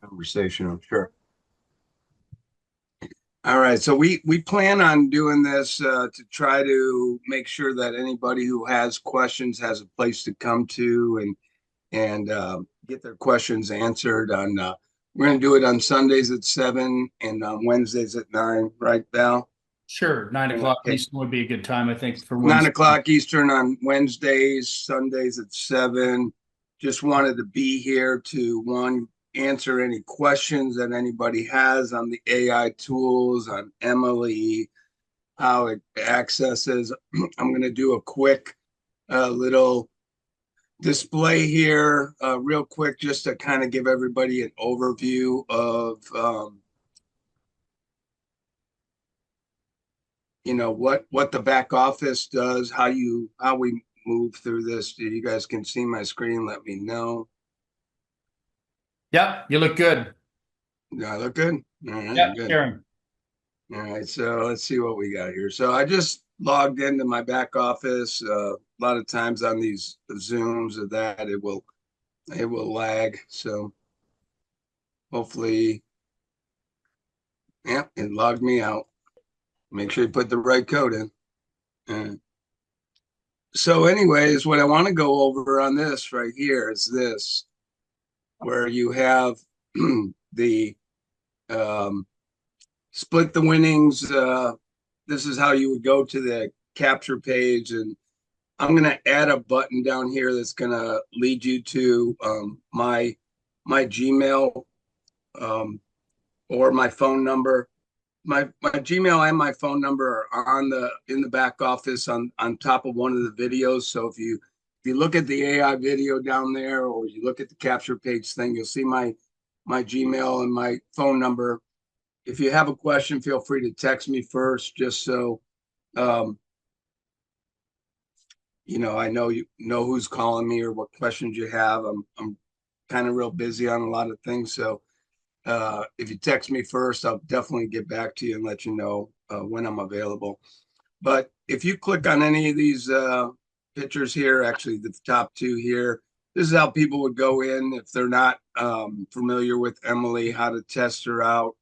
conversation, I'm sure. All right, so we plan on doing this to try to make sure that anybody who has questions has a place to come to and get their questions answered. On we're going to do it on Sundays at 7 and on Wednesdays at 9, right, Val? Sure, 9 o'clock Okay, Eastern would be a good time, I think, for 9 Wednesday. o'clock Eastern on Wednesdays, Sundays at 7. Just wanted to be here to one, answer any questions that anybody has on the AI tools, on Emily, how it accesses. I'm going to do a quick little display here, real quick, just to kind of give everybody an overview of what the back office does, how we move through this. You guys can see my screen, let me know. Yep, you look good. Do I look good? All right, Yep, good. Sharon. All right, so let's see what we got here. So I just logged into my back office. A lot of times on these Zooms of that, it will lag. So hopefully, yeah, it logged me out. Make sure you put the right code in. Uh, so, anyways, what I want to go over on this right here is this, where you have the um, split the winnings. This is how you would go to the capture page, and I'm going to add a button down here that's going to lead you to my Gmail, um, or my phone number. My Gmail and my phone number are on the in the back office on top of one of the videos. So if you look at the AI video down there, or you look at the capture page thing, you'll see my Gmail and my phone number. If you have a question, feel free to text me first, just so um, I know you know who's calling me or what questions you have. I'm kind of real busy on a lot of things, so if you text me first, I'll definitely get back to you and let you know when I'm available. But if you click on any of these pictures here, actually the top two here, this is how people would go in if they're not familiar with Emily, how to test her out.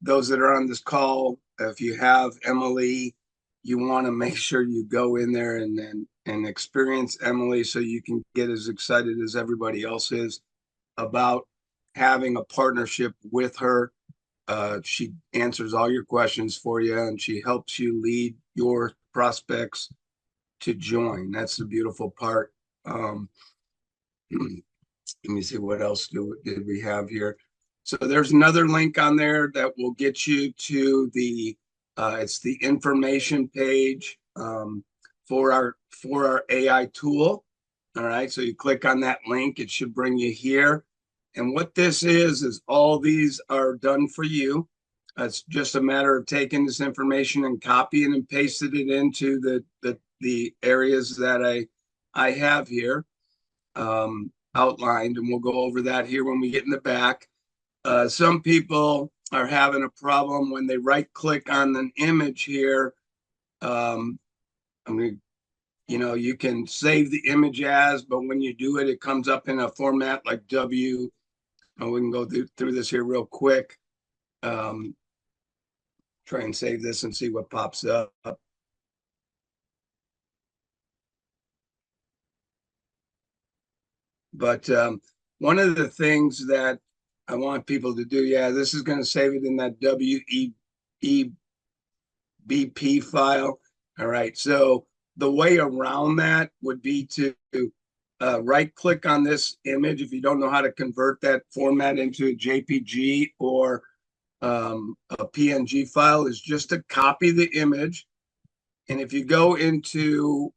Those that are on this call, if you have Emily, you want to make sure you go in there and experience Emily so you can get as excited as everybody else is about having a partnership with her. She answers all your questions for you, and she helps you lead your prospects to join. That's the beautiful part. Let me see what else did we have here. So there's another link on there that will get you to it's the information page for our AI tool. All right, so you click on that link, it should bring you here. And what this is all these are done for you. It's just a matter of taking this information and copying and pasting it into the areas that I have here outlined, and we'll go over that here when we get in the back. Some people are having a problem when they right click on an image here. I mean, you can save the image as, but when you do it, it comes up in a format like W. And we can go through this here real quick. Um, Try and save this and see what pops up. But one of the things that I want people to do, yeah, this is going to save it in that WEBP file. All right. So the way around that would be to right click on this image. If you don't know how to convert that format into a JPG or a PNG file, is just to copy the image. And if you go into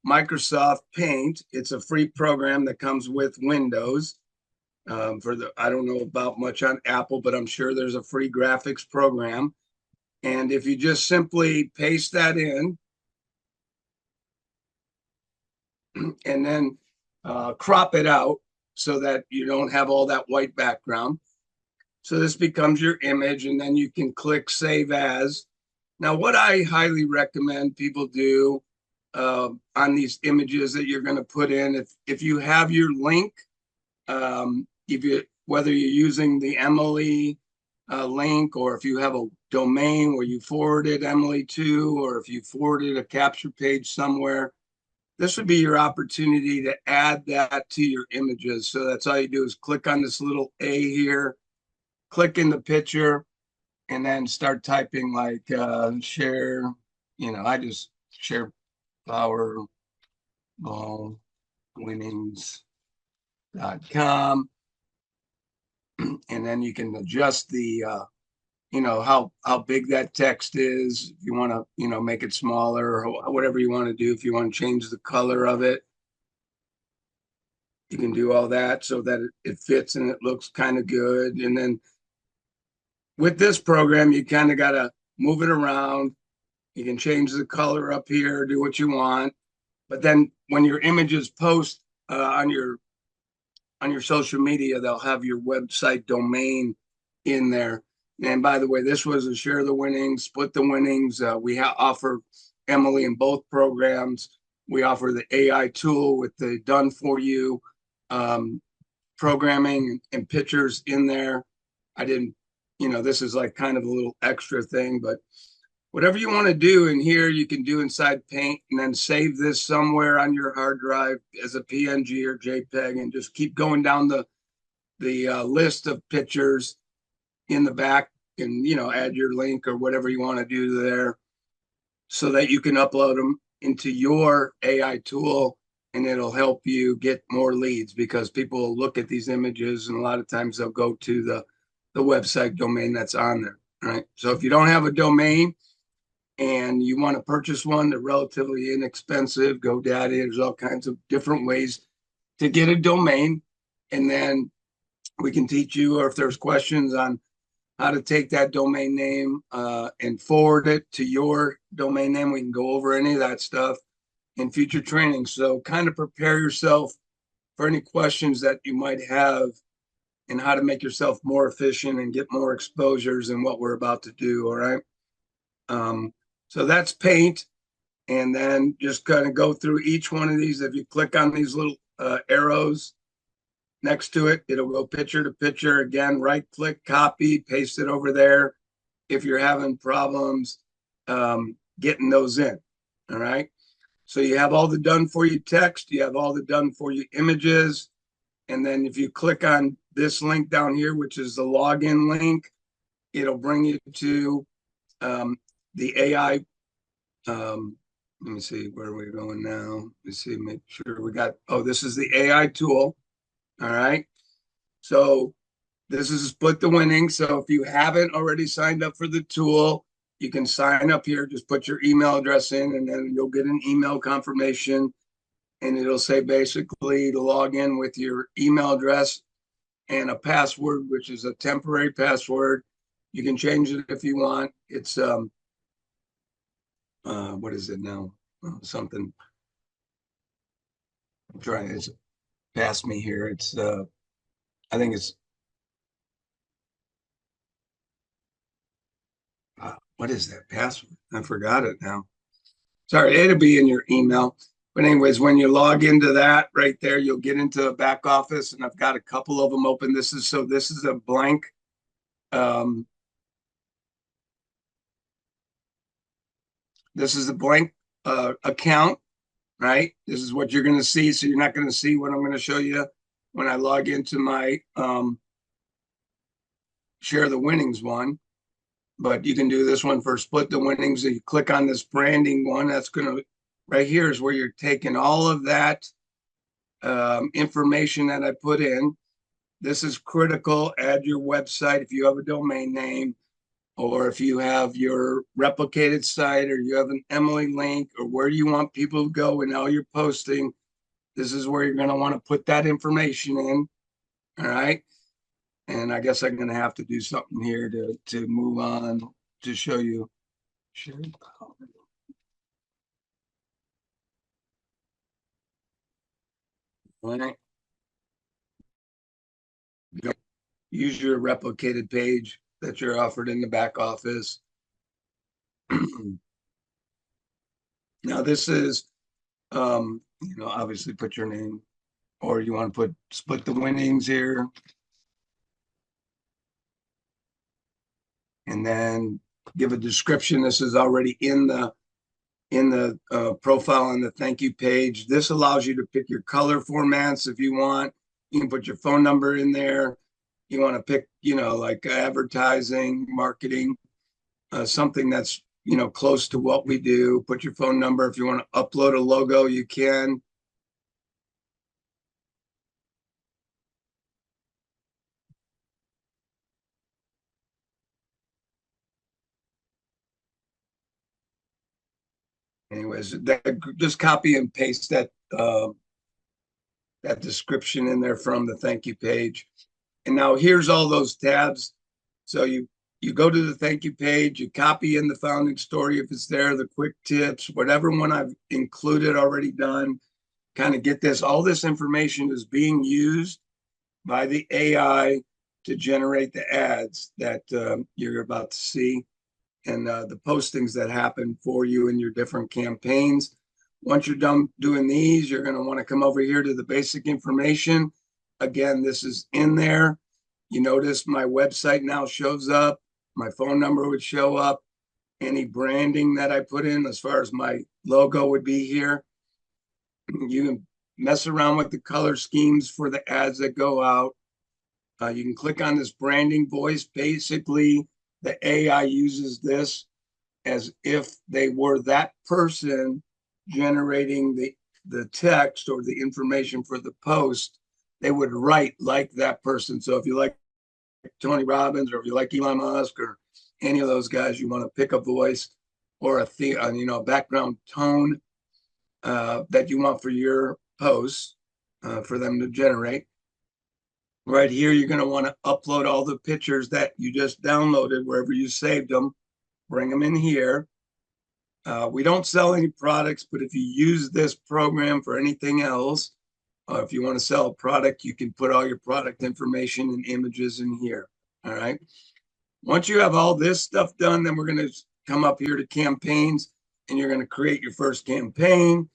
Microsoft Paint, it's a free program that comes with Windows. I don't know about much on Apple, but I'm sure there's a free graphics program. And if you just simply paste that in and then crop it out so that you don't have all that white background. So this becomes your image, and then you can click Save As. Now, what I highly recommend people do on these images that you're going to put in, if you have your link, if you whether you're using the Emily link, or if you have a domain where you forwarded Emily to, or if you forwarded a capture page somewhere, this would be your opportunity to add that to your images. So that's all you do is click on this little A here, click in the picture, and then start typing like share, I just share Powerball winnings.com. And then you can adjust the how big that text is. If you want to make it smaller, or whatever you want to do. If you want to change the color of it, you can do all that so that it fits and it looks kind of good. And then with this program, you kind of got to move it around. You can change the color up here, do what you want. But then when your images post on your social media, they'll have your website domain in there. And by the way, this was a share the winnings, split the winnings. We offer Emily in both programs. We offer the AI tool with the done for you programming and pictures in there. I didn't, this is like kind of a little extra thing, but whatever you want to do in here, you can do inside Paint, and then save this somewhere on your hard drive as a PNG or JPEG, and just keep going down the list of pictures in the back, and add your link or whatever you want to do there, so that you can upload them into your AI tool, and it'll help you get more leads, because people will look at these images and a lot of times they'll go to the website domain that's on there. Right. So if you don't have a domain and you want to purchase one, they're relatively inexpensive. GoDaddy, there's all kinds of different ways to get a domain. And then we can teach you, or if there's questions on how to take that domain name and forward it to your domain name, we can go over any of that stuff in future training. So kind of prepare yourself for any questions that you might have, and how to make yourself more efficient and get more exposures in what we're about to do. All right. So that's Paint. And then just kind of go through each one of these. If you click on these little arrows next to it, it'll go picture to picture. Again, right click, copy, paste it over there if you're having problems getting those in. All right. So you have all the done for you text, you have all the done for you images. And then if you click on this link down here, which is the login link, it'll bring you to the AI. Let me see where we're going now. Let's see, make sure we got, this is the AI tool. All right. So this is split the winnings. So if you haven't already signed up for the tool, you can sign up here. Just put your email address in, and then you'll get an email confirmation. And it'll say basically to log in with your email address and a password, which is a temporary password. You can change it if you want. It's what is it now? Something. I'm trying. It's past me here. It's I think it's what is that password? I forgot it now. Sorry, it'll be in your email. But anyways, when you log into that right there, you'll get into the back office, and I've got a couple of them open. This is a blank this is a blank account, right? This is what you're going to see. So you're not going to see what I'm going to show you when I log into my share the winnings one. But you can do this one for split the winnings. If you click on this branding one, that's going to, right here is where you're taking all of that information that I put in. This is critical. Add your website if you have a domain name, or if you have your replicated site, or you have an Emily link, or where you want people to go and all you're posting. This is where you're going to want to put that information in. All right. And I guess I'm going to have to do something here to move on to show you. All right. Use your replicated page that you're offered in the back office. Now this is, obviously put your name, or you want to put split the winnings here. and then give a description. This is already in the profile on the thank you page. This allows you to pick your color formats if you want. You can put your phone number in there. You want to pick, like advertising, marketing, something that's, close to what we do. Put your phone number. If you want to upload a logo, you can. Anyways, just copy and paste that description in there from the thank you page. And now here's all those tabs. So you go to the thank you page, you copy in the founding story if it's there, the quick tips, whatever one I've included already done. Kind of get this. All this information is being used by the AI to generate the ads that you're about to see, and the postings that happen for you in your different campaigns. Once you're done doing these, you're going to want to come over here to the basic information. Again, this is in there. You notice my website now shows up. My phone number would show up. Any branding that I put in as far as my logo would be here. You can mess around with the color schemes for the ads that go out. You can click on this branding voice. Basically, the AI uses this as if they were that person generating the text or the information for the post. They would write like that person. So if you like Tony Robbins, or if you like Elon Musk, or any of those guys, you want to pick a voice or a background tone that you want for your posts for them to generate. Right here, you're going to want to upload all the pictures that you just downloaded wherever you saved them. Bring them in here. We don't sell any products, but if you use this program for anything else, if you want to sell a product, you can put all your product information and images in here. All right. Once you have all this stuff done, then we're going to come up here to campaigns, and you're going to create your first campaign.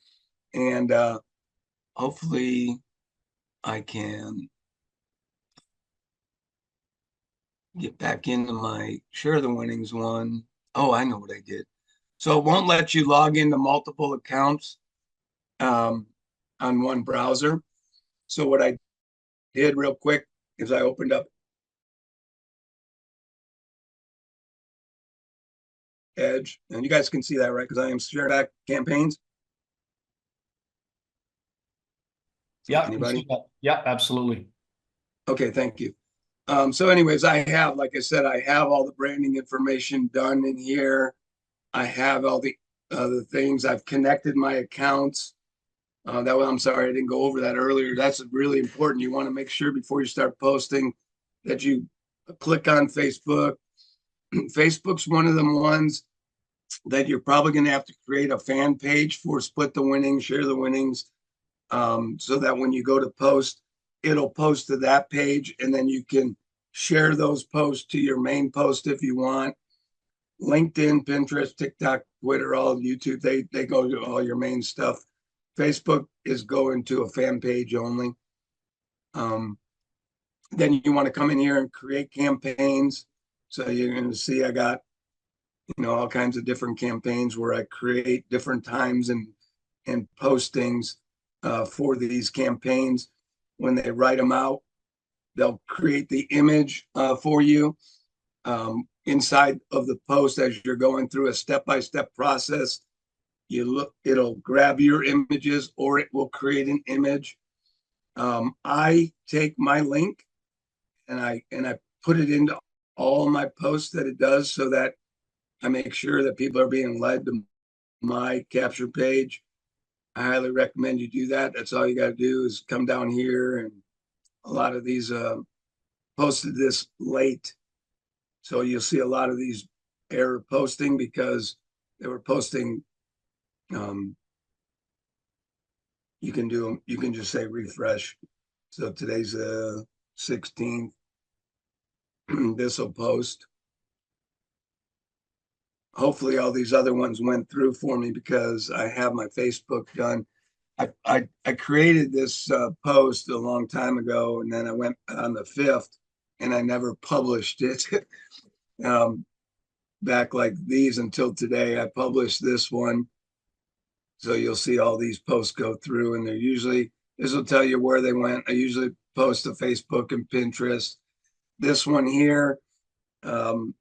And hopefully I can get back into my share the winnings one. Oh, I know what I did. So it won't let you log into multiple accounts on one browser. So what I did real quick is I opened up Edge, and you guys can see that, right? Because I am sharing back campaigns. Yeah. Anybody? Yeah, absolutely. Okay, thank you. So anyways, like I said, I have all the branding information done in here. I have all the things. I've connected my accounts. I'm sorry, I didn't go over that earlier. That's really important. You want to make sure before you start posting that you click on Facebook. Facebook's one of them ones that you're probably going to have to create a fan page for. Split the winnings, share the winnings, so that when you go to post, it'll post to that page, and then you can share those posts to your main post if you want. LinkedIn, Pinterest, TikTok, Twitter, all YouTube, they go to all your main stuff. Facebook is going to a fan page only. Then you want to come in here and create campaigns. So you're going to see I got, all kinds of different campaigns where I create different times and postings for these campaigns. When they write them out, they'll create the image for you inside of the post as you're going through a step-by-step process. It'll grab your images, or it will create an image. I take my link and I put it into all my posts that it does, so that I make sure that people are being led to my capture page. I highly recommend you do that. That's all you got to do is come down here, and a lot of these posted this late. So you'll see a lot of these error posting because they were posting. You can do them. You can just say refresh. So today's the 16th. This will post. Hopefully all these other ones went through for me because I have my Facebook done. I created this post a long time ago, and then I went on the 5th and I never published it. back like these until today. I published this one. So you'll see all these posts go through, and they're usually, this will tell you where they went. I usually post to Facebook and Pinterest. This one here, um,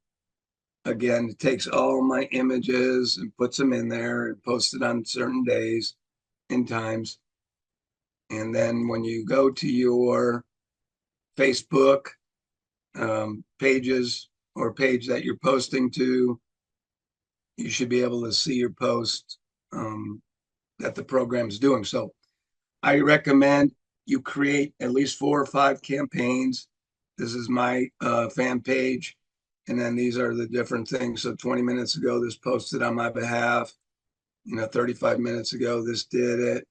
again, it takes all my images and puts them in there and posts it on certain days and times. And then when you go to your Facebook pages or page that you're posting to, you should be able to see your post that the program's doing. So I recommend you create at least 4 or 5 campaigns. This is my fan page. And then these are the different things. So 20 minutes ago, this posted on my behalf. 35 minutes ago, this did it.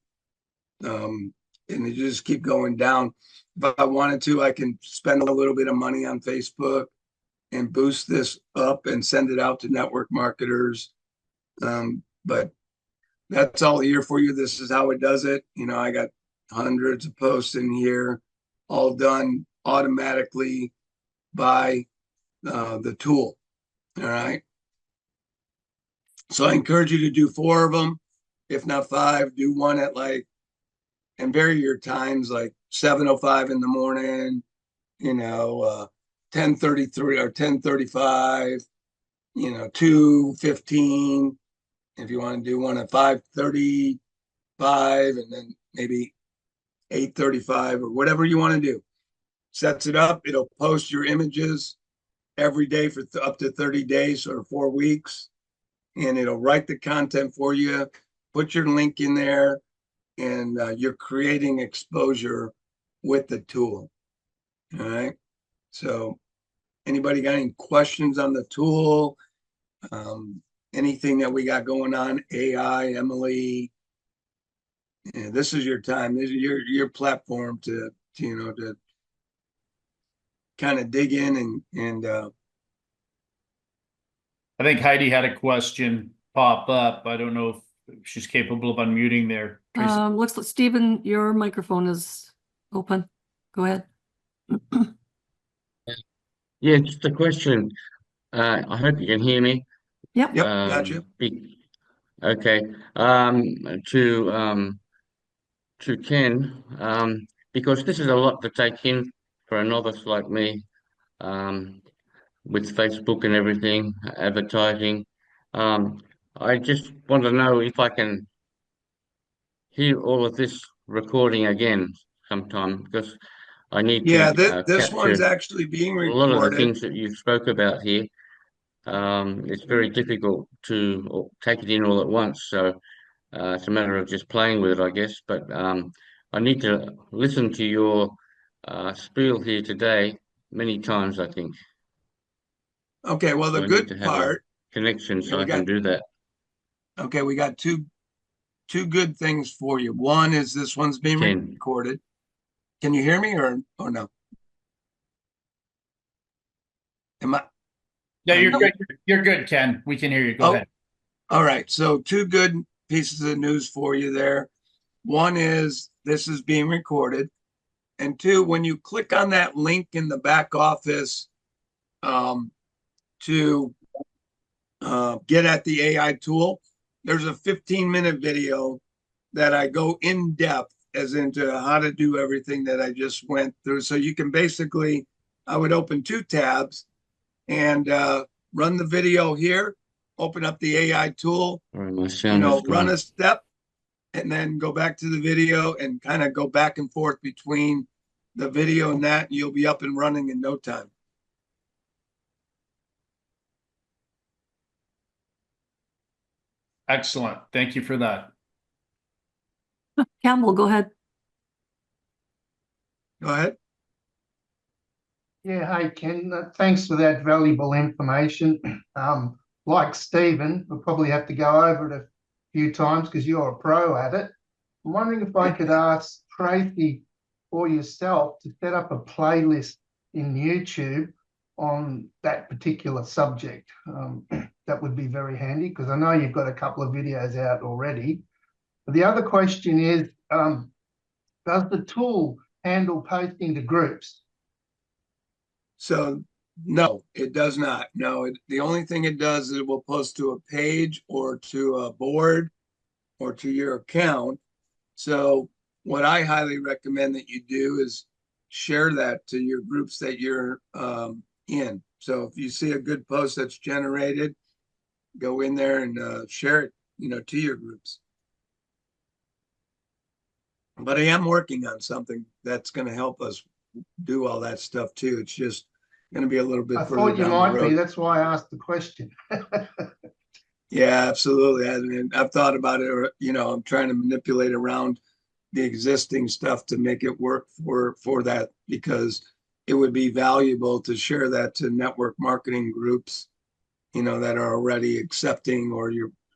And you just keep going down. If I wanted to, I can spend a little bit of money on Facebook and boost this up and send it out to network marketers. But that's all here for you. This is how it does it. I got hundreds of posts in here, all done automatically by the tool. All right. So I encourage you to do 4 of them, if not 5. Do one at and vary your times, like 7:05 in the morning, 10:33 or 10:35, 2:15. If you want to do one at 5:35 and then maybe 8:35 or whatever you want to do. Sets it up. It'll post your images every day for up to 30 days or 4 weeks. And it'll write the content for you, put your link in there, and you're creating exposure with the tool. All right. So anybody got any questions on the tool? Anything that we got going on? AI, Emily, this is your time. This is your platform to kind of dig in and I think Heidi had a question pop up. I don't know if she's capable of unmuting there. Tracy. Looks like Stephen, your microphone is open. Go ahead. Yeah, just a question. I hope you can hear me. Yep. Yep, gotcha. Okay. To Ken, because this is a lot to take in for a novice like me, with Facebook and everything, advertising. I just want to know if I can hear all of this recording again sometime, because I need Yeah, to this one's capture actually being a lot of the recorded. things that you spoke about here. It's very difficult to take it in all at once, so it's a matter of just playing with it, I guess. But I need to listen to your spiel here today many times, I think. Okay, well, the So I need to good have a part, connection so we I can got do that. okay, we got two good things for you. One is this one's being Ken. recorded. Can you hear me or no? Am I? Yeah, you're good. You're good, Ken. We can hear you. Go ahead. All right. So 2 good pieces of news for you there. One is this is being recorded. And 2, when you click on that link in the back office to get at the AI tool, there's a 15-minute video that I go in depth as into how to do everything that I just went through. So you can basically, I would open 2 tabs and run the video here, open up the AI tool, Sorry, my sound is run gone. a step, and then go back to the video and kind of go back and forth between the video and that. And you'll be up and running in no time. Excellent. Thank you for that. Campbell, go ahead. Go ahead. Yeah, hey Ken, thanks for that valuable information. Like Stephen, we'll probably have to go over it a few times because you're a pro at it. I'm wondering if I could ask Tracy or yourself to set up a playlist in YouTube on that particular subject. That would be very handy because I know you've got a couple of videos out already. But the other question is, does the tool handle posting to groups? So No, it does not. No, the only thing it does is it will post to a page or to a board or to your account. So what I highly recommend that you do is share that to your groups that you're in. So if you see a good post that's generated, go in there and share it, to your groups. But I am working on something that's going to help us do all that stuff too. It's just going to be a little bit I further thought you down the might be. road. That's why I asked the question. Yeah, absolutely. I mean, I've thought about it, or, I'm trying to manipulate around the existing stuff to make it work for that, because it would be valuable to share that to network marketing groups, that are already accepting, or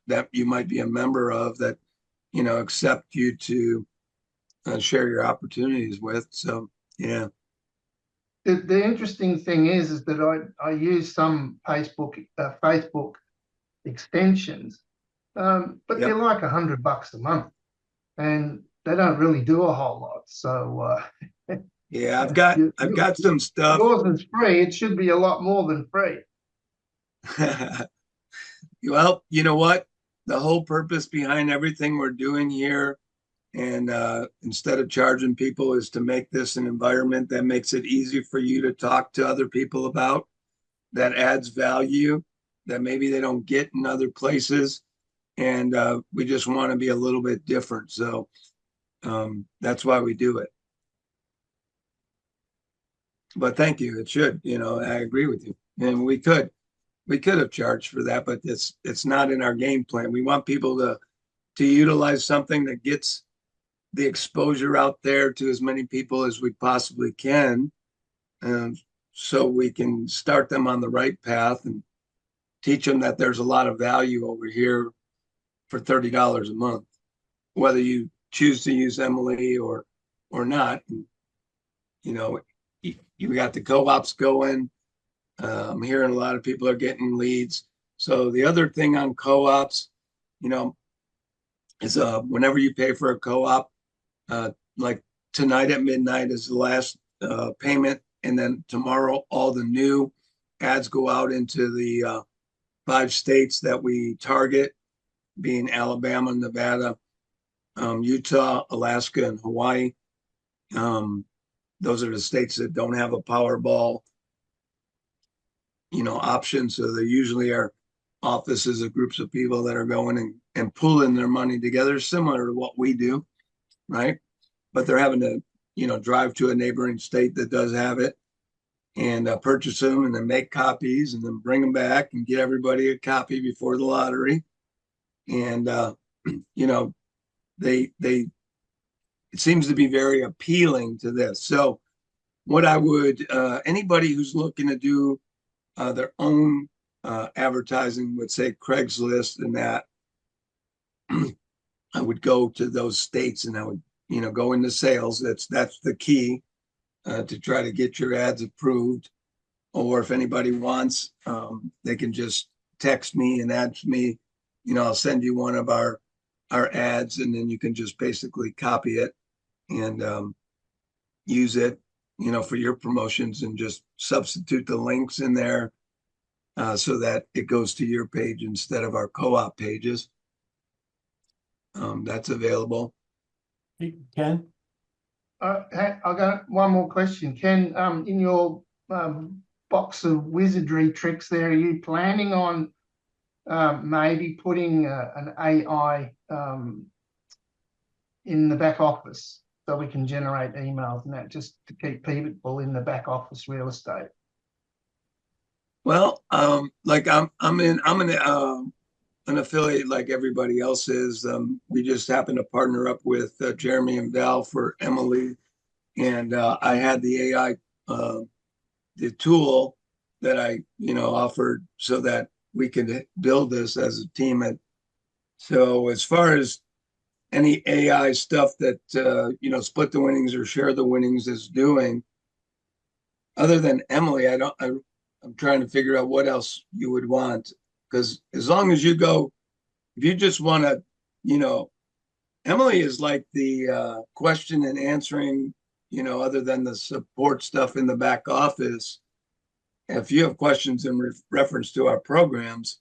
that you might be a member of, that, accept you to share your opportunities with. So, yeah. The interesting thing is that I use some Facebook extensions, but they're Yep. like $100 a month, and they don't really do a whole lot. So Yeah, I've got some stuff. yours is free. It should be a lot more than free. Well, you know what? The whole purpose behind everything we're doing here, and instead of charging people, is to make this an environment that makes it easy for you to talk to other people about, that adds value that maybe they don't get in other places. And we just want to be a little bit different. So that's why we do it. But thank you. It should, I agree with you. And we could have charged for that, but it's not in our game plan. We want people to utilize something that gets the exposure out there to as many people as we possibly can, so we can start them on the right path and teach them that there's a lot of value over here for $30 a month, whether you choose to use Emily or not. You got the co-ops going. I'm hearing a lot of people are getting leads. So the other thing on co-ops, is whenever you pay for a co-op, like tonight at midnight is the last payment, and then tomorrow all the new ads go out into the 5 states that we target, being Alabama, Nevada, Utah, Alaska, and Hawaii. Those are the states that don't have a Powerball, option. So they usually are offices of groups of people that are going and pooling their money together, similar to what we do, right? But they're having to, drive to a neighboring state that does have it, and purchase them, and then make copies, and then bring them back and get everybody a copy before the lottery. And they it seems to be very appealing to this. So what I would anybody who's looking to do their own advertising would say Craigslist, and that I would go to those states, and I would go into sales. That's the key, to try to get your ads approved. Or if anybody wants, they can just text me and ask me, I'll send you one of our ads, and then you can just basically copy it and use it, for your promotions, and just substitute the links in there, so that it goes to your page instead of our co-op pages. That's available. Hey, Ken, I got one more question. Ken, in your box of wizardry tricks there, are you planning on maybe putting an AI in the back office, so we can generate emails and that, just to keep people in the back office real estate? Well, like I'm an affiliate like everybody else is. We just happened to partner up with Jeremy and Val for Emily, and I had the AI, the tool that I offered, so that we could build this as a team. So as far as any AI stuff that split the winnings or share the winnings is doing, other than Emily, I'm trying to figure out what else you would want. Because as long as if you just want to, Emily is like the question and answering, other than the support stuff in the back office. if you have questions in reference to our programs,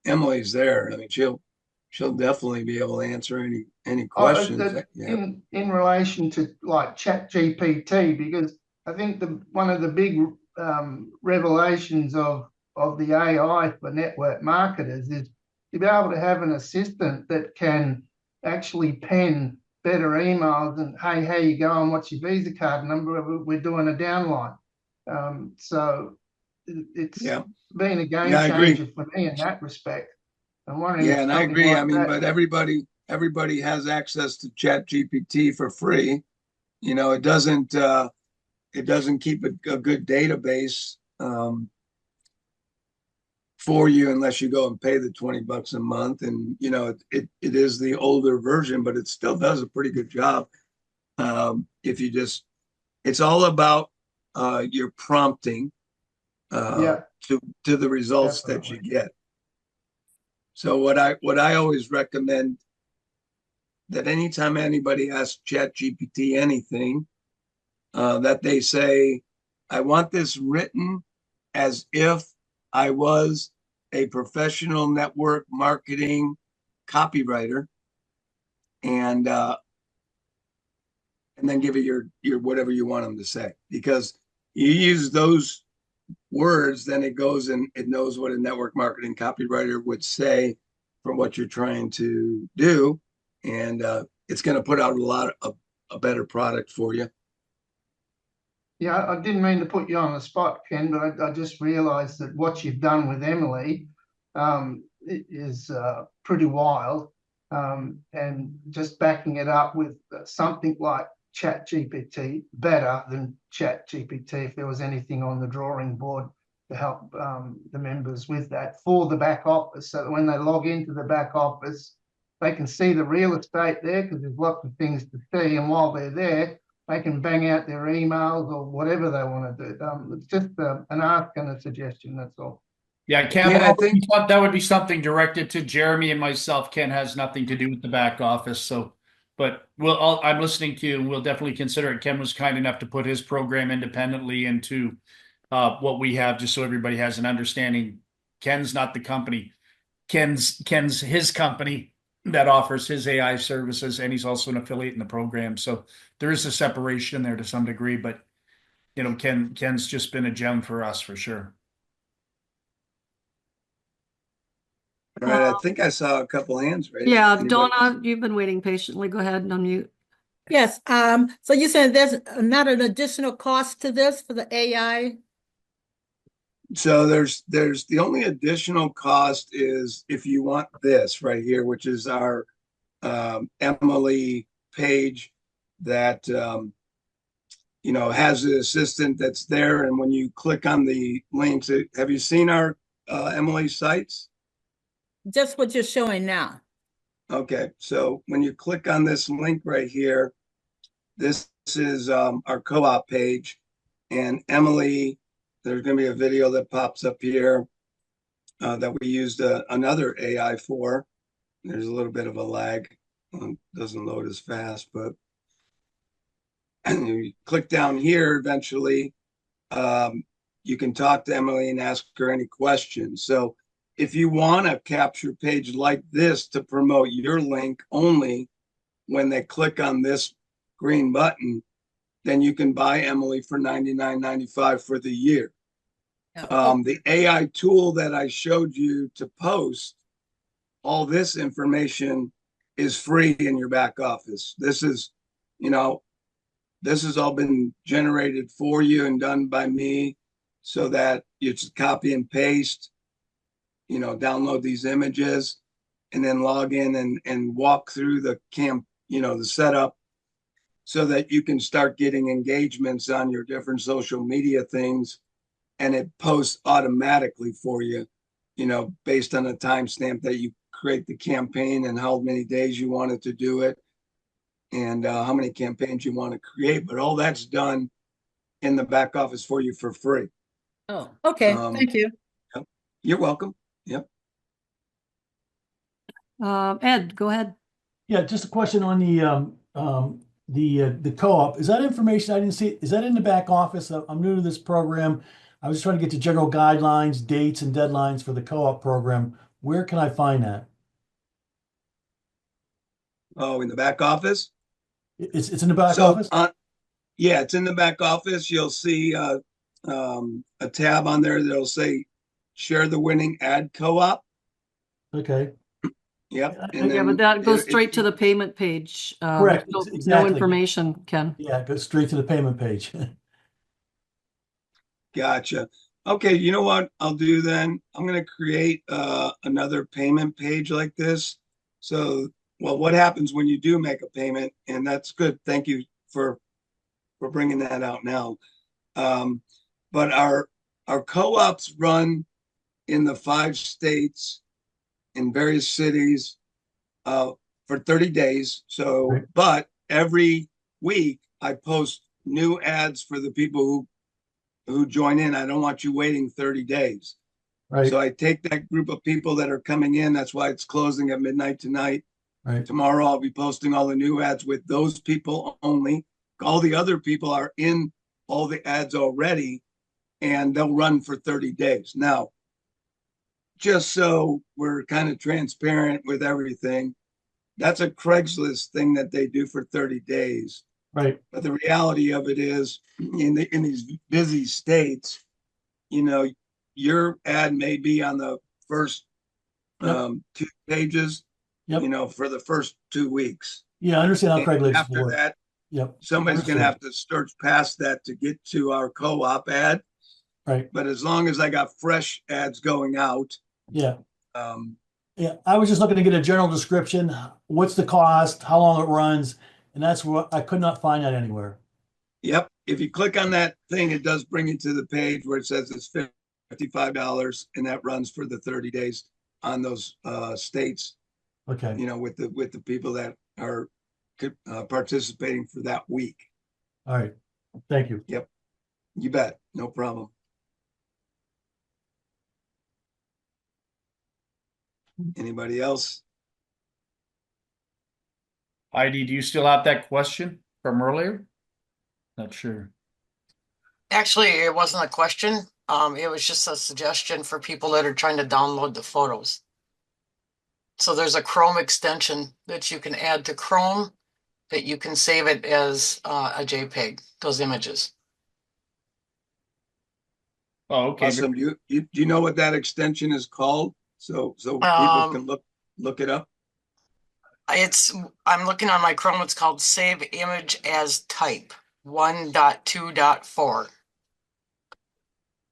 Emily's there. I mean, she'll definitely be able to answer any questions. that you have. In relation to like ChatGPT, because I think one of the big revelations of the AI for network marketers is to be able to have an assistant that can actually pen better emails and, hey, how you going? What's your Visa card number? We're doing a downline. So it's Yeah. been a game Yeah, I agree. changer for me in that respect. I'm wondering Yeah, if and I something agree. like I mean, that- but everybody has access to ChatGPT for free. You know, it doesn't keep a good database for you unless you go and pay the $20 a month. And you know, it is the older version, but it still does a pretty good job. If you just, it's all about your prompting Yeah. to the results that you get. So what I always recommend, that anytime anybody asks ChatGPT anything, that they say, I want this written as if I was a professional network marketing copywriter, and then give it your whatever you want them to say. Because you use those words, then it goes and it knows what a network marketing copywriter would say for what you're trying to do, and it's going to put out a better product for you. Yeah, I didn't mean to put you on the spot, Ken, but I just realized that what you've done with Emily is pretty wild. And just backing it up with something like ChatGPT, better than ChatGPT, if there was anything on the drawing board to help the members with that for the back office, so that when they log into the back office, they can see the real estate there, because there's lots of things to see, and while they're there, they can bang out their emails or whatever they want to do. It's just an ask and a suggestion, that's all. Yeah, Ken, Yeah, I think- that would be something directed to Jeremy and myself. Ken has nothing to do with the back office, so, but I'm listening to you, and we'll definitely consider it. Ken was kind enough to put his program independently into what we have, just so everybody has an understanding. Ken's not the company. Ken's his company that offers his AI services, and he's also an affiliate in the program. So there is a separation there to some degree, but you know, Ken's just been a gem for us for sure. All right, I think I saw a couple hands raised. Yeah, Anybody? Donna, you've been waiting patiently. Go ahead and unmute. Yes, so you said there's not an additional cost to this for the AI? So there's the only additional cost is if you want this right here, which is our Emily page that you know, has an assistant that's there, and when you click on the links, have you seen our Emily sites? Just what you're showing now. Okay, so when you click on this link right here, this is our co-op page, and Emily, there's going to be a video that pops up here that we used another AI for. There's a little bit of a lag. Doesn't load as fast, but you click down here eventually, you can talk to Emily and ask her any questions. So if you want a capture page like this to promote your link only when they click on this green button, then you can buy Emily for $99.95 for the year. The AI tool that I showed you to post, all this information is free in your back office. This is, you know, this has all been generated for you and done by me, so that you just copy and paste, you know, download these images and then log in and walk through the the setup, so that you can start getting engagements on your different social media things, and it posts automatically for you, you know, based on a timestamp that you create the campaign and how many days you wanted to do it, and how many campaigns you want to create. But all that's done in the back office for you for free. Oh, okay, thank you. You're welcome. Yep. Ed, go ahead. Yeah, just a question on the co-op. Is that information I didn't see? Is that in the back office? I'm new to this program. I was just trying to get to general guidelines, dates, and deadlines for the co-op program. Where can I find that? Oh, in the back office? It's in the back So, office? yeah, it's in the back office. You'll see a tab on there that'll say share the winning ad co-op. Okay, Yep. Yeah, And Yeah, then but that goes it- straight to the payment page. Correct, No exactly. information, Ken. yeah, go straight to the payment page. Gotcha. Okay, you know what I'll do then? I'm gonna create another payment page like this. So, well, what happens when you do make a payment? And that's good. Thank you for bringing that out now. Um, but our co-ops run in the 5 states in various cities for 30 days. So, Right. but every week I post new ads for the people who join in. I don't want you waiting 30 days. Right, So I take that group of people that are coming in. That's why it's closing at midnight tonight. right, Tomorrow I'll be posting all the new ads with those people only. All the other people are in all the ads already, and they'll run for 30 days. Now, just so we're kind of transparent with everything, that's a Craigslist thing that they do for 30 days. right. But the reality of it is, in these busy states, you know, your ad may be on the first Yep. 2 pages, Yep. you know, for the first 2 weeks. Yeah, I understand how And Craigslist after works. that, Yep, somebody's going to Understood. have to search past that to get to our co-op ad. right. But as long as I got fresh ads going out, Yeah, um, yeah. I was just looking to get a general description. What's the cost? How long it runs? And that's what I could not find that anywhere. yep. If you click on that thing, it does bring you to the page where it says it's $55, and that runs for the 30 days on those states. Okay, You know, with the people that are participating for that week. all right. Thank you. You bet, no problem. Anybody else? Heidi, do you still have that question from earlier? Not sure. Actually, it wasn't a question. It was just a suggestion for people that are trying to download the photos. So there's a Chrome extension that you can add to Chrome that you can save it as a JPEG, those images. Oh, okay. Awesome. Do you know what that extension is called? So people can look it up. I'm looking on my Chrome. It's called Save Image as Type 1.2.4.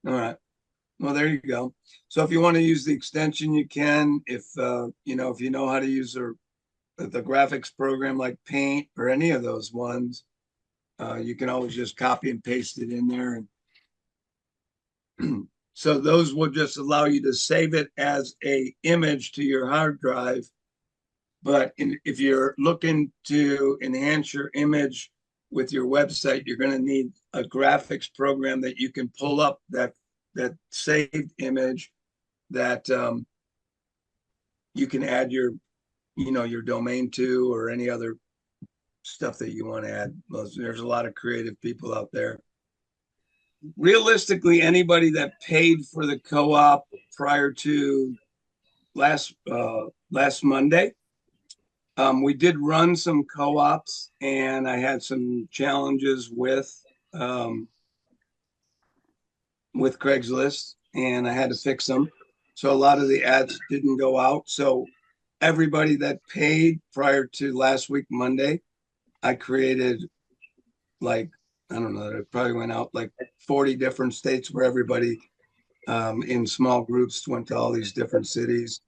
All right. Well, there you go. So if you want to use the extension, you can. If you know how to use the graphics program like Paint or any of those ones, you can always just copy and paste it in there. And so those will just allow you to save it as a image to your hard drive. But if you're looking to enhance your image with your website, you're going to need a graphics program that you can pull up that saved image that you can add your domain to, or any other stuff that you want to add. There's a lot of creative people out there. Realistically, anybody that paid for the co-op prior to last Monday, we did run some co-ops, and I had some challenges with Craigslist, and I had to fix them. So a lot of the ads didn't go out. So everybody that paid prior to last week, Monday, I created I don't know, it probably went out like 40 different states where everybody in small groups went to all these different cities.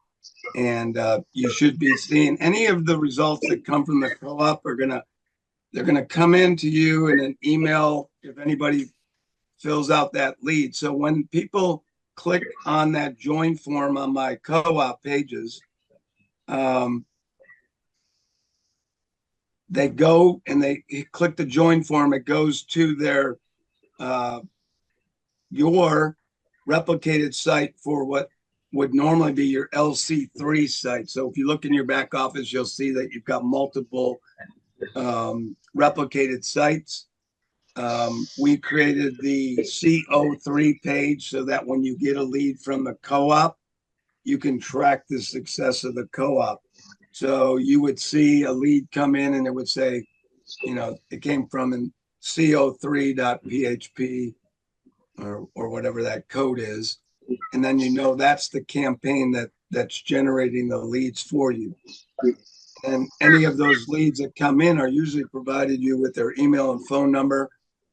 And you should be seeing any of the results that come from the co-op they're gonna come into you in an email if anybody fills out that lead. So when people click on that join form on my co-op pages, they go and they click the join form. It goes to their your replicated site for what would normally be your LC3 site. So if you look in your back office, you'll see that you've got multiple replicated sites. We created the CO3 page so that when you get a lead from the co-op, you can track the success of the co-op. So you would see a lead come in and it would say, you know, it came from an co3.php or whatever that code is. And then you know that's the campaign that's generating the leads for you. And any of those leads that come in are usually provided you with their email and phone number.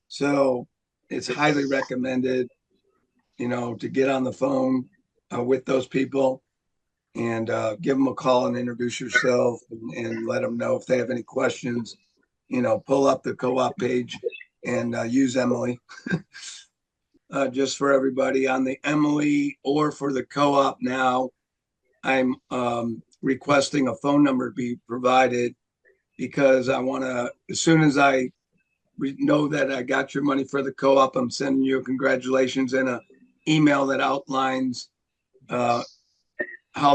So it's highly recommended, you know, to get on the phone with those people and give them a call and introduce yourself and let them know if they have any questions. You know, pull up the co-op page and use Emily. Just for everybody on the Emily or for the co-op now, I'm requesting a phone number be provided because I want to, as soon as I know that I got your money for the co-op, I'm sending you a congratulations and an email that outlines how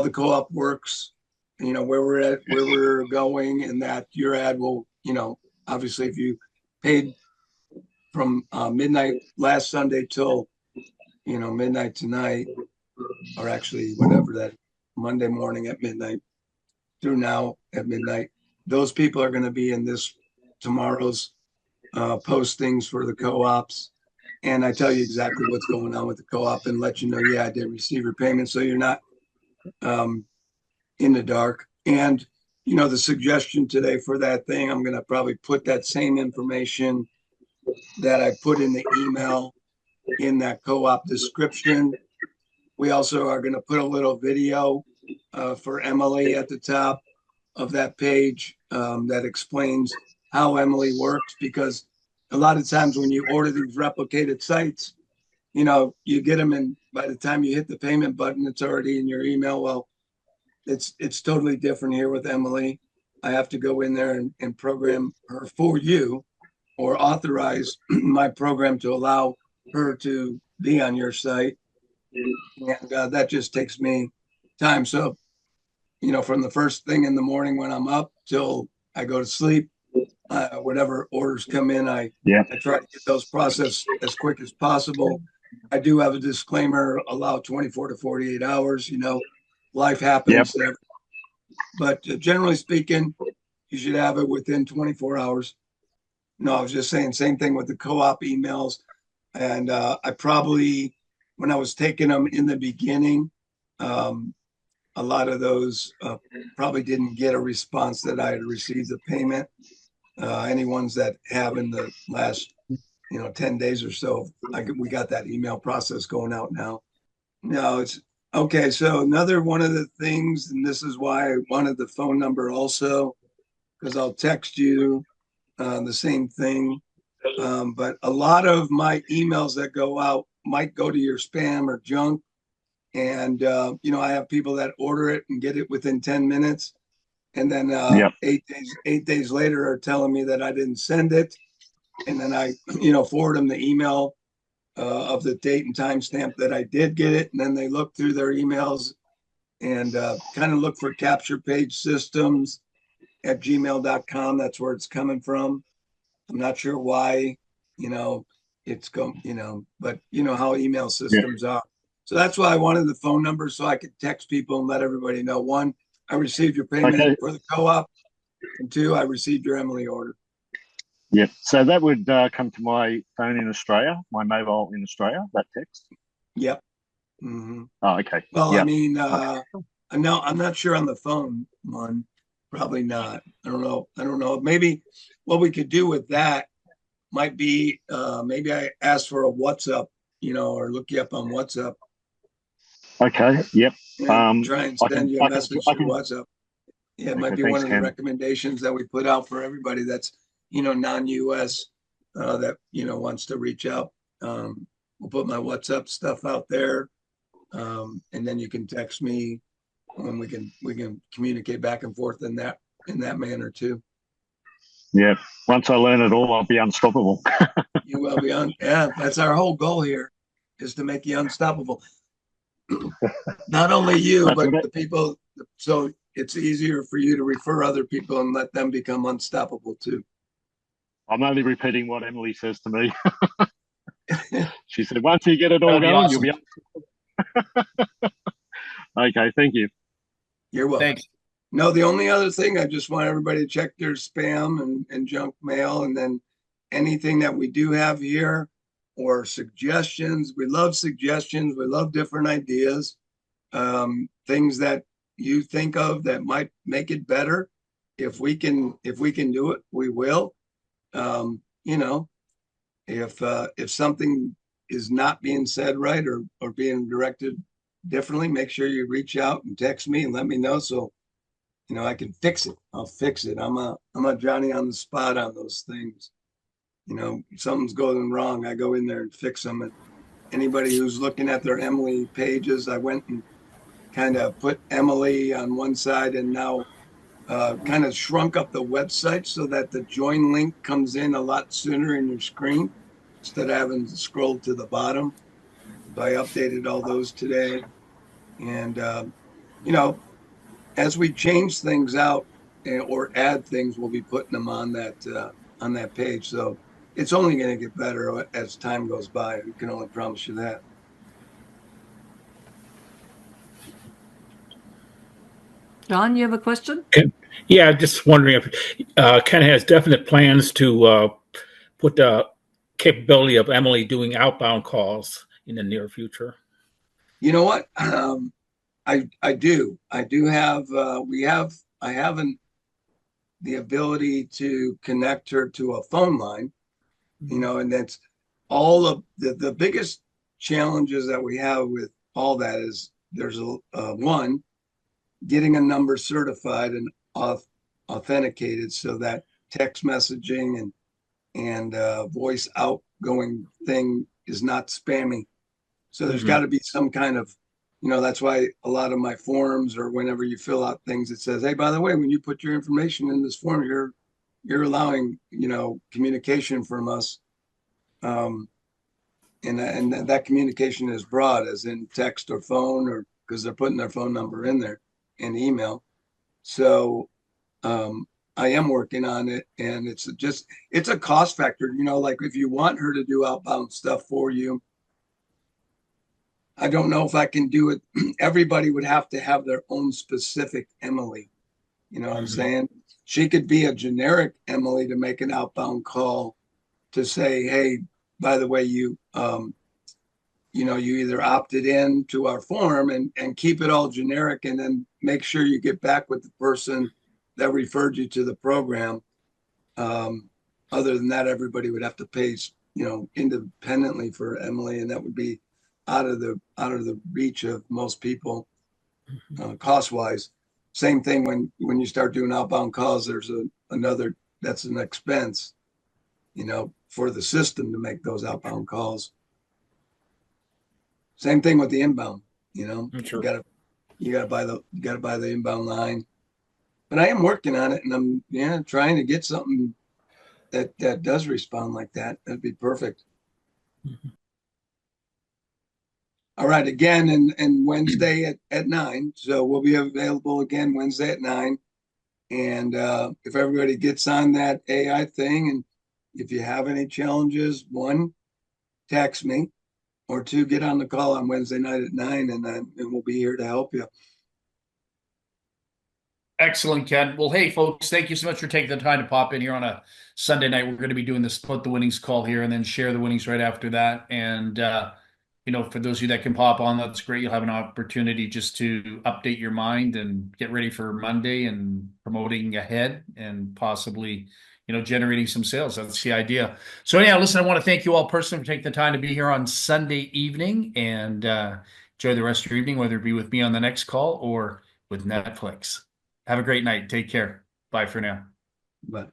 the co-op works, you know, where we're at, where we're going, and that your ad will, you know, obviously if you paid from midnight last Sunday till, you know, midnight tonight, or actually whatever that Monday morning at midnight through now at midnight, those people are going to be in this tomorrow's postings for the co-ops. And I tell you exactly what's going on with the co-op and let you know, yeah, I did receive your payment. So you're not in the dark. And, you know, the suggestion today for that thing, I'm going to probably put that same information that I put in the email in that co-op description. We also are going to put a little video for Emily at the top of that page that explains how Emily works, because a lot of times when you order these replicated sites, you know, you get them and by the time you hit the payment button, it's already in your email. Well, it's totally different here with Emily. I have to go in there and program her for you or authorize my program to allow her to be on your site. And that just takes me time. So, you know, from the first thing in the morning when I'm up till I go to sleep, whatever orders come in, I try to get those processed as quick as possible. I do have a disclaimer, allow 24 to 48 hours, you know, life happens. But generally speaking, you should have it within 24 hours. No, I was just saying same thing with the co-op emails. And I probably, when I was taking them in the beginning, a lot of those probably didn't get a response that I had received the payment. Any ones that have in the last, you know, 10 days or so, we got that email process going out now. No, it's okay. So another one of the things, and this is why I wanted the phone number also, because I'll text you the same thing. But a lot of my emails that go out might go to your spam or junk. And, you know, I have people that order it and get it within 10 minutes. And then 8 days later are telling me that I didn't send it. And then I, you know, forward them the email of the date and time stamp that I did get it. And then they look through their emails and kind of look for capture page systems at gmail.com. That's where it's coming from. I'm not sure why, you know, it's going, you know, but you know how email systems are. So that's why I wanted the phone number so I could text people and let everybody know. One, I received your payment for the co-op, and two, I received your Emily order. Yeah, so that would come to my phone in Australia, my mobile in Australia, that text? Yep. Mm-hmm. Oh, okay. Well, I mean, I'm not sure on the phone one. Probably not. I don't know. Maybe what we could do with that might be maybe I ask for a WhatsApp, you know, or look you up on WhatsApp. Okay. Yep. Try and send you a message through WhatsApp. Yeah, it might be one of the recommendations that we put out for everybody that's, you know, non-US that, you know, wants to reach out. We'll put my WhatsApp stuff out there. And then you can text me and we can communicate back and forth in that manner too. Yeah. Once I learn it all, I'll be unstoppable. You will be that's our whole goal here, is to make you unstoppable. Not only you, but the people. So it's easier for you to refer other people and let them become unstoppable too. I'm only repeating what Emily says to me. She said, once you get it all That'd be going, awesome. you'll be okay. Thank you. You're welcome. Thanks. No, the only other thing, I just want everybody to check their spam and junk mail, and then anything that we do have here or suggestions. We love suggestions. We love different ideas. Things that you think of that might make it better. If we can do it, we will. You know, if something is not being said right or being directed differently, make sure you reach out and text me and let me know, so you know I can fix it. I'll fix it. I'm a Johnny on the spot on those things. You know, if something's going wrong, I go in there and fix them. And anybody who's looking at their Emily pages, I went and kind of put Emily on one side and now kind of shrunk up the website so that the join link comes in a lot sooner in your screen instead of having to scroll to the bottom. So I updated all those today. And, you know, as we change things out or add things, we'll be putting them on that page. So it's only going to get better as time goes by. We can only promise you that. John, you have a question? Yeah, just wondering if Ken has definite plans to put the capability of Emily doing outbound calls in the near future. You know what? I do have I have the ability to connect her to a phone line, you know, and that's all of the biggest challenges that we have with all that is there's one, getting a number certified and authenticated so that text messaging and voice outgoing thing is not spammy. So there's got to be some kind of, you know, that's why a lot of my forms or whenever you fill out things, it says, hey, by the way, when you put your information in this form, you're allowing, you know, communication from us. And that communication is broad, as in text or phone, or because they're putting their phone number in there and email. So I am working on it, and it's a cost factor, you know, like if you want her to do outbound stuff for you, I don't know if I can do it. Everybody would have to have their own specific Emily. You know what I'm saying? She could be a generic Emily to make an outbound call to say, hey, by the way, you know, you either opted in to our form and keep it all generic, and then make sure you get back with the person that referred you to the program. Other than that, everybody would have to pay, you know, independently for Emily, and that would be out of the reach of most people, cost wise. Same thing when you start doing outbound calls, there's another, that's an expense, you know, for the system to make those outbound calls. Same thing with the inbound, you know. Sure. You gotta buy the inbound line. But I am working on it, and I'm trying to get something that does respond like that. That'd be perfect. All right, again, and Wednesday at 9. So we'll be available again Wednesday at 9. And if everybody gets on that AI thing, and if you have any challenges, 1, text me, or 2, get on the call on Wednesday night at 9, and we'll be here to help you. Excellent, Ken. Well, hey, folks, thank you so much for taking the time to pop in here on a Sunday night. We're going to be doing the split the winnings call here and then share the winnings right after that. And, you know, for those of you that can pop on, that's great. You'll have an opportunity just to update your mind and get ready for Monday and promoting ahead and possibly, you know, generating some sales. That's the idea. So anyhow, listen, I want to thank you all personally for taking the time to be here on Sunday evening, and enjoy the rest of your evening, whether it be with me on the next call or with Netflix. Have a great night. Take care. Bye for now. Bye.